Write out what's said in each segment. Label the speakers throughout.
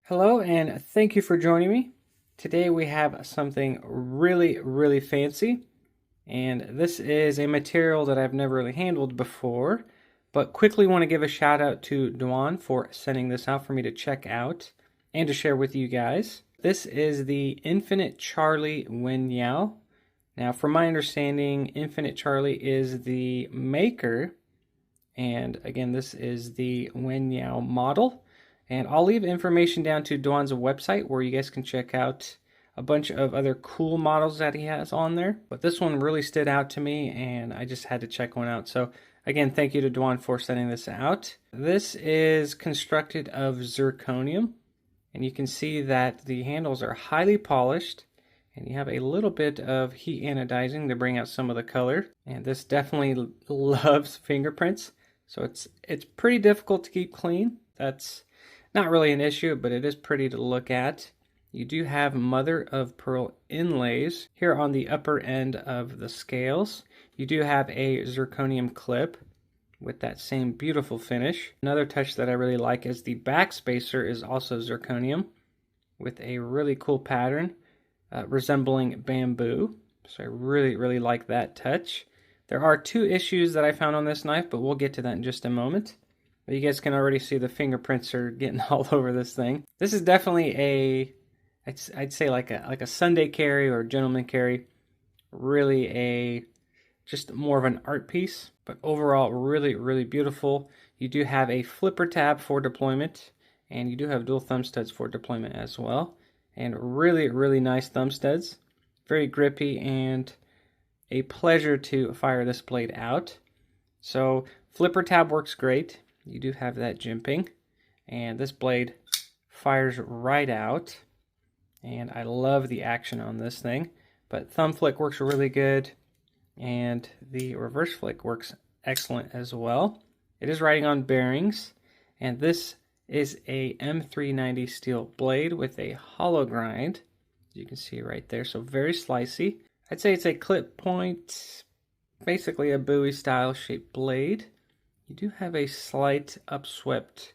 Speaker 1: Hello, and thank you for joining me. Today we have something really fancy, and this is a material that I've never really handled before, but quickly want to give a shout out to Duan for sending this out for me to check out and to share with you guys. This is the Infinite Charlie Wenyao. Now, from my understanding, Infinite Charlie is the maker, and again, this is the Wenyao model. And I'll leave information down to Duan's website where you guys can check out a bunch of other cool models that he has on there. But this one really stood out to me and I just had to check one out. So again, thank you to Duan for sending this out. This is constructed of zirconium. And you can see that the handles are highly polished. And you have a little bit of heat anodizing to bring out some of the color. And this definitely loves fingerprints. So it's pretty difficult to keep clean. That's not really an issue, but it is pretty to look at. You do have mother of pearl inlays here on the upper end of the scales. You do have a zirconium clip with that same beautiful finish. Another touch that I really like is the back spacer is also zirconium with a really cool pattern resembling bamboo. So I really like that touch. There are two issues that I found on this knife, but we'll get to that in just a moment. But you guys can already see the fingerprints are getting all over this thing. This is definitely I'd say like a Sunday carry or gentleman carry. Really just more of an art piece, but overall really beautiful. You do have a flipper tab for deployment, and you do have dual thumb studs for deployment as well. And really nice thumb studs. Very grippy and a pleasure to fire this blade out. So flipper tab works great. You do have that jimping, and this blade fires right out, and I love the action on this thing. But thumb flick works really good, and the reverse flick works excellent as well. It is riding on bearings, and this is a M390 steel blade with a hollow grind, as you can see right there, so very slicey. I'd say it's a clip point, basically a Bowie style shaped blade. You do have a slight upswept,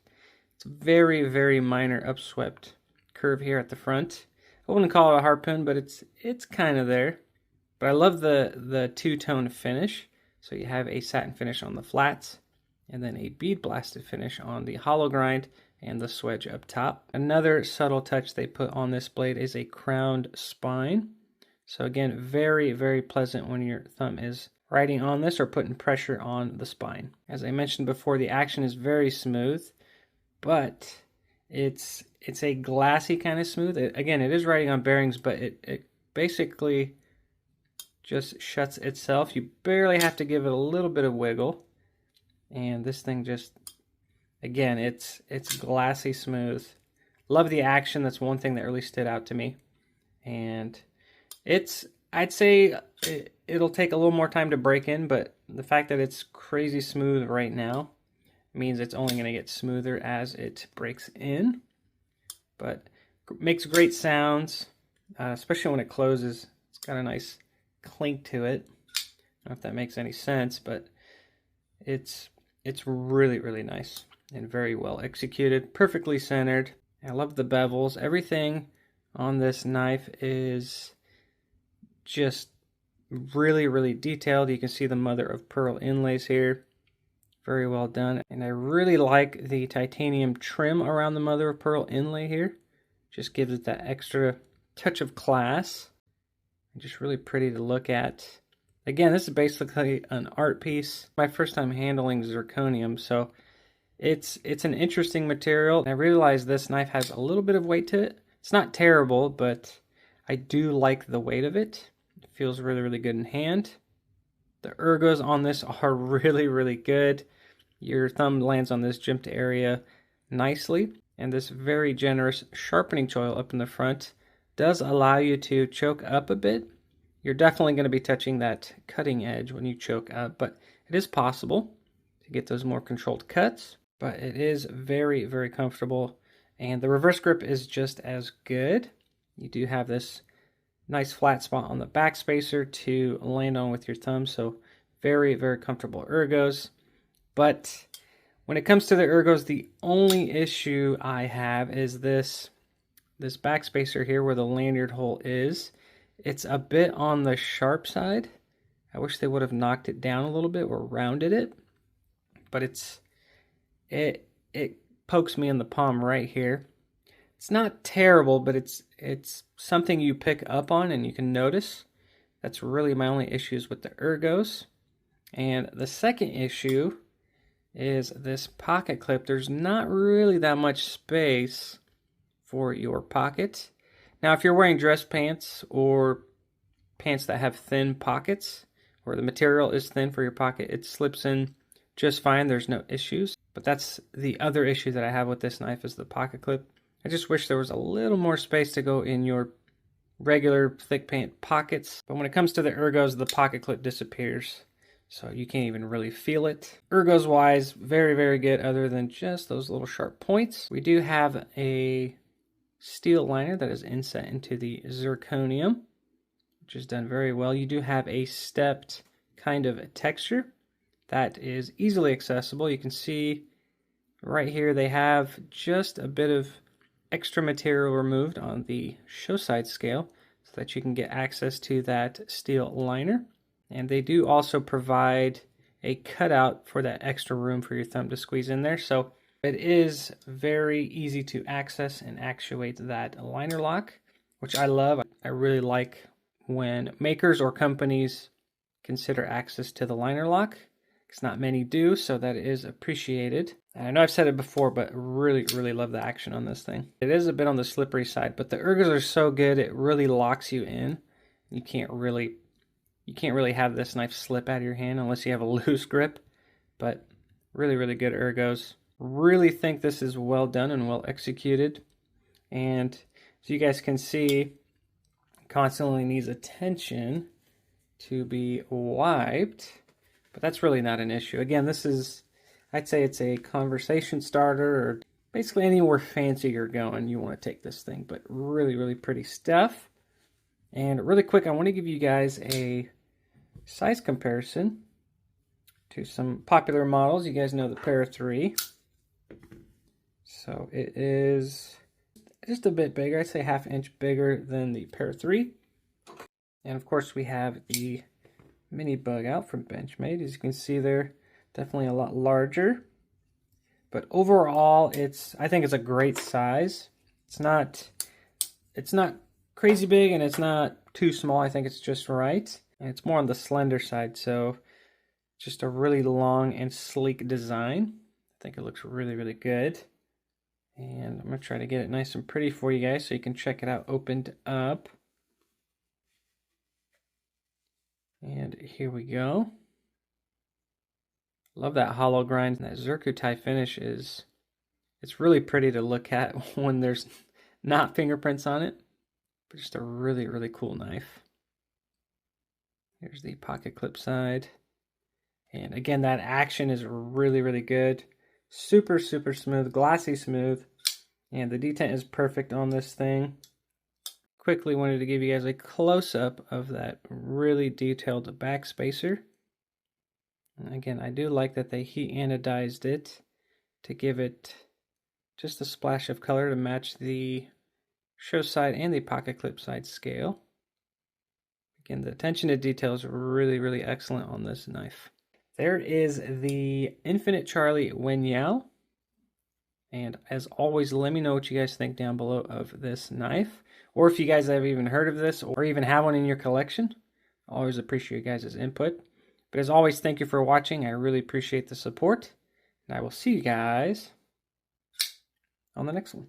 Speaker 1: it's very minor upswept curve here at the front. I wouldn't call it a harpoon, but it's kind of there. But I love the two-tone finish. So you have a satin finish on the flats, and then a bead blasted finish on the hollow grind and the swedge up top. Another subtle touch they put on this blade is a crowned spine. So again, very pleasant when your thumb is riding on this or putting pressure on the spine. As I mentioned before, the action is very smooth, but it's a glassy kind of smooth. Again, it is riding on bearings, but it basically just shuts itself. You barely have to give it a little bit of wiggle, and this thing just, again, it's glassy smooth. Love the action. That's one thing that really stood out to me, and I'd say it'll take a little more time to break in, but the fact that it's crazy smooth right now means it's only going to get smoother as it breaks in. But makes great sounds, especially when it closes. It's got a nice clink to it. I don't know if that makes any sense, but it's really nice and very well executed, perfectly centered. I love the bevels. Everything on this knife is just really detailed. You can see the mother of pearl inlays here. Very well done. And I really like the titanium trim around the mother of pearl inlay here. Just gives it that extra touch of class. And just really pretty to look at. Again, this is basically an art piece. My first time handling zirconium, so it's an interesting material. I realize this knife has a little bit of weight to it. It's not terrible, but I do like the weight of it. It feels really good in hand. The ergos on this are really good. Your thumb lands on this jimped area nicely, and this very generous sharpening choil up in the front does allow you to choke up a bit. You're definitely going to be touching that cutting edge when you choke up, but it is possible to get those more controlled cuts. But it is very comfortable, and the reverse grip is just as good. You do have this nice flat spot on the back spacer to land on with your thumb, so very comfortable ergos. But when it comes to the ergos, the only issue I have is this this backspacer here where the lanyard hole is, it's a bit on the sharp side. I wish they would have knocked it down a little bit or rounded it, but it pokes me in the palm right here. It's not terrible, but it's something you pick up on and you can notice. That's really my only issues with the ergos. And the second issue is this pocket clip. There's not really that much space for your pocket. Now, if you're wearing dress pants or pants that have thin pockets, or the material is thin for your pocket, it slips in just fine. There's no issues. But that's the other issue that I have with this knife is the pocket clip. I just wish there was a little more space to go in your regular thick pant pockets. But when it comes to the ergos, the pocket clip disappears, so you can't even really feel it. Ergos wise, very, very good other than just those little sharp points. We do have a steel liner that is inset into the zirconium, which is done very well. You do have a stepped kind of texture that is easily accessible. You can see right here they have just a bit of extra material removed on the show side scale so that you can get access to that steel liner. And they do also provide a cutout for that extra room for your thumb to squeeze in there. So it is very easy to access and actuate that liner lock, which I love. I really like when makers or companies consider access to the liner lock, because not many do, so that is appreciated. I know I've said it before, but really, really love the action on this thing. It is a bit on the slippery side, but the ergos are so good, it really locks you in. You can't really have this knife slip out of your hand unless you have a loose grip. But really, really good ergos. Really think this is well done and well executed. And as you guys can see, constantly needs attention to be wiped. But that's really not an issue. Again, this is, I'd say it's a conversation starter, or basically anywhere fancy you're going, you want to take this thing. But really, really pretty stuff. And really quick, I want to give you guys a size comparison to some popular models. You guys know the Para 3. So it is just a bit bigger. I'd say ½ inch bigger than the Para 3. And of course we have the mini bug out from Benchmade. As you can see, they're definitely a lot larger. But overall, I think it's a great size. It's not crazy big and it's not too small. I think it's just right. And it's more on the slender side, so just a really long and sleek design. I think it looks really, really good. And I'm going to try to get it nice and pretty for you guys so you can check it out opened up. And here we go. Love that hollow grind. That zirconium finish it's really pretty to look at when there's not fingerprints on it. But just a really, really cool knife. Here's the pocket clip side. And again, that action is really, really good. Super, super smooth, glassy smooth. And the detent is perfect on this thing. Quickly wanted to give you guys a close-up of that really detailed backspacer. And again, I do like that they heat anodized it to give it just a splash of color to match the show side and the pocket clip side scale. Again, the attention to detail is really, really excellent on this knife. There is the Infinite Charlie Wenyao. And as always, let me know what you guys think down below of this knife. Or if you guys have even heard of this or even have one in your collection. I always appreciate you guys' input. But as always, thank you for watching. I really appreciate the support. And I will see you guys on the next one.